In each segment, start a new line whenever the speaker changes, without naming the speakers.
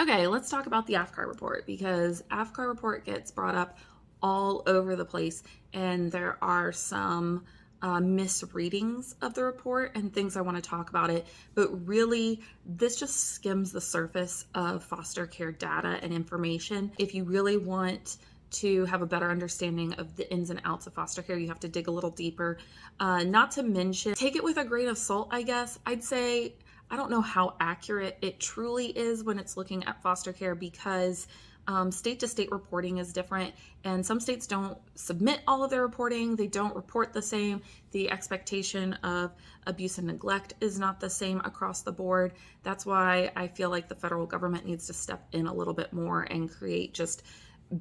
Okay, let's talk about the AFCAR report because AFCAR report gets brought up all over the place, and there are some misreadings of the report and things I want to talk about it. But really, this just skims the surface of foster care data and information. If you really want to have a better understanding of the ins and outs of foster care, you have to dig a little deeper. Not to mention, take it with a grain of salt, I guess. I'd say I don't know how accurate it truly is when it's looking at foster care because state to state reporting is different, and some states don't submit all of their reporting. They don't report the same. The expectation of abuse and neglect is not the same across the board. That's why I feel like the federal government needs to step in a little bit more and create just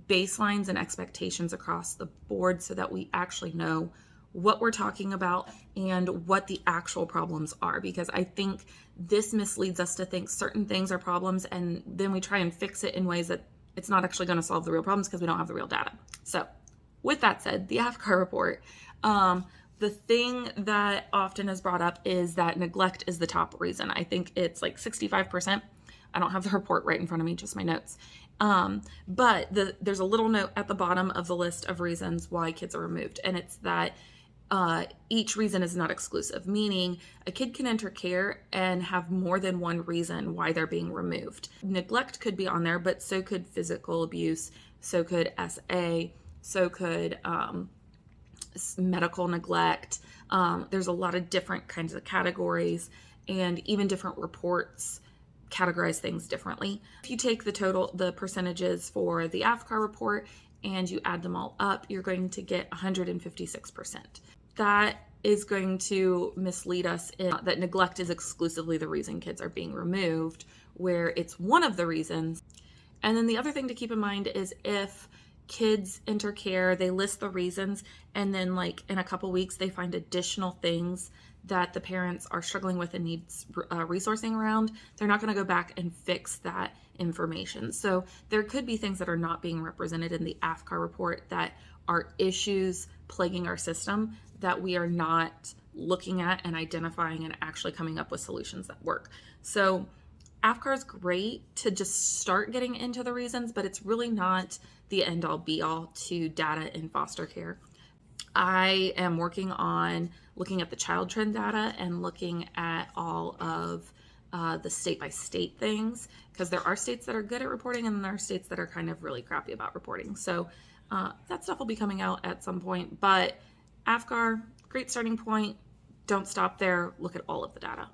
baselines and expectations across the board so that we actually know what we're talking about and what the actual problems are, because I think this misleads us to think certain things are problems and then we try and fix it in ways that it's not actually going to solve the real problems because we don't have the real data. So with that said, the AFCAR report, the thing that often is brought up is that neglect is the top reason. I think it's like 65%. I don't have the report right in front of me, just my notes. But there's a little note at the bottom of the list of reasons why kids are removed, and it's that each reason is not exclusive, meaning a kid can enter care and have more than one reason why they're being removed. Neglect could be on there, but so could physical abuse, so could SA, so could medical neglect. There's a lot of different kinds of categories, and even different reports categorize things differently. If you take the percentages for the AFCAR report and you add them all up, you're going to get 156%. That is going to mislead us in that neglect is exclusively the reason kids are being removed, where it's one of the reasons. And then the other thing to keep in mind is if kids enter care, they list the reasons, and then like in a couple weeks they find additional things that the parents are struggling with and needs resourcing around, they're not going to go back and fix that information. So there could be things that are not being represented in the AFCAR report that are issues plaguing our system that we are not looking at and identifying and actually coming up with solutions that work. So AFCAR is great to just start getting into the reasons, but it's really not the end all be all to data in foster care. I am working on looking at the child trend data and looking at all of the state by state things, because there are states that are good at reporting and there are states that are kind of really crappy about reporting. So that stuff will be coming out at some point, but AFCAR, great starting point. Don't stop there. Look at all of the data.